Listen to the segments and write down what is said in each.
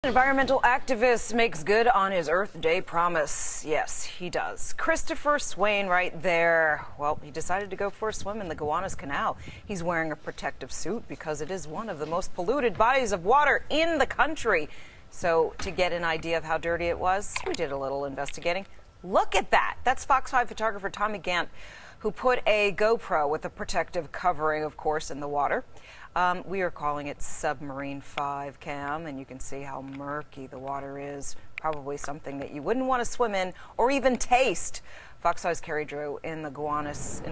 Environmental activist makes good on his Earth Day promise. Yes, he does. Christopher Swain right there. Well, he decided to go for a swim in the Gowanus Canal. He's wearing a protective suit because it is one of the most polluted bodies of water in the country. So to get an idea of how dirty it was, we did a little investigating. Look at that. That's Fox 5 photographer Tommy Gant, who put a GoPro with a protective covering, of course, in the water. We are calling it Submarine 5 Cam, and you can see how murky the water is. Probably something that you wouldn't want to swim in or even taste. Fox 5's Carrie Drew in Gowanus,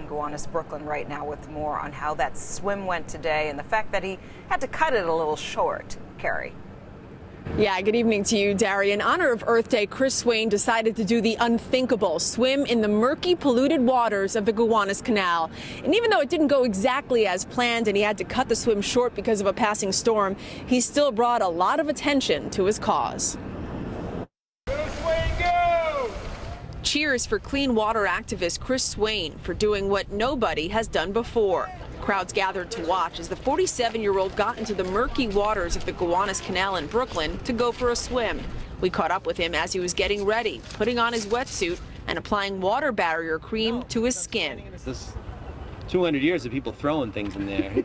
Brooklyn right now with more on how that swim went today and the fact that he had to cut it a little short. Carrie. Yeah, good evening to you, Dari. In honor of Earth Day, Chris Swain decided to do the unthinkable, swim in the murky, polluted waters of the Gowanus Canal. And even though it didn't go exactly as planned and he had to cut the swim short because of a passing storm, he still brought a lot of attention to his cause. Go, Swain, go! Cheers for clean water activist Chris Swain for doing what nobody has done before. Crowds gathered to watch as the 47-year-old got into the murky waters of the Gowanus Canal in Brooklyn to go for a swim. We caught up with him as he was getting ready, putting on his wetsuit and applying water barrier cream to his skin. This 200 years of people throwing things in there.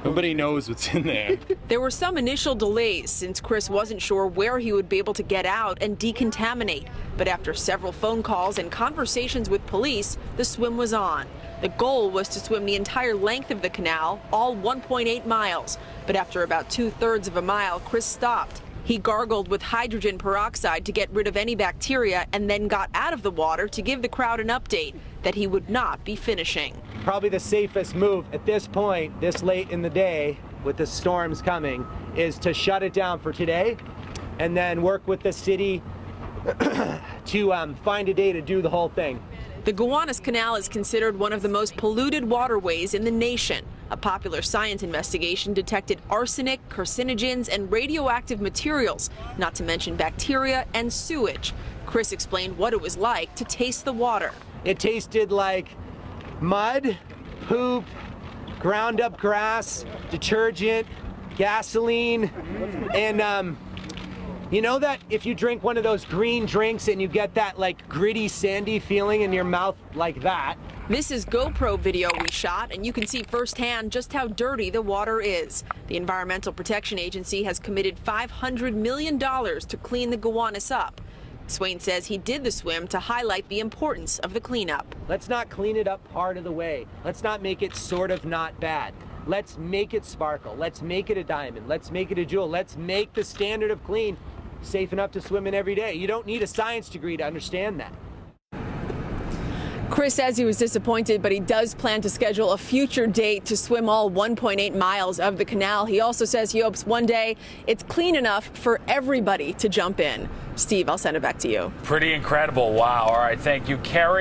Nobody knows what's in there. There were some initial delays since Chris wasn't sure where he would be able to get out and decontaminate. But after several phone calls and conversations with police, the swim was on. The goal was to swim the entire length of the canal, all 1.8 miles. But after about 2/3 of a mile, Chris stopped. He gargled with hydrogen peroxide to get rid of any bacteria and then got out of the water to give the crowd an update that he would not be finishing. Probably the safest move at this point, this late in the day, with the storms coming, is to shut it down for today and then work with the city to find a day to do the whole thing. The Gowanus Canal is considered one of the most polluted waterways in the nation. A popular science investigation detected arsenic, carcinogens, and radioactive materials, not to mention bacteria and sewage. Chris explained what it was like to taste the water. It tasted like mud, poop, ground up grass, detergent, gasoline, and you know that if you drink one of those green drinks and you get that like gritty, sandy feeling in your mouth like that? This is GoPro video we shot, and you can see firsthand just how dirty the water is. The Environmental Protection Agency has committed $500 million to clean the Gowanus up. Swain says he did the swim to highlight the importance of the cleanup. Let's not clean it up part of the way. Let's not make it sort of not bad. Let's make it sparkle. Let's make it a diamond. Let's make it a jewel. Let's make the standard of clean safe enough to swim in every day. You don't need a science degree to understand that. Chris says he was disappointed, but he does plan to schedule a future date to swim all 1.8 miles of the canal. He also says he hopes one day it's clean enough for everybody to jump in. Steve, I'll send it back to you. Pretty incredible. Wow. All right. Thank you, Carrie.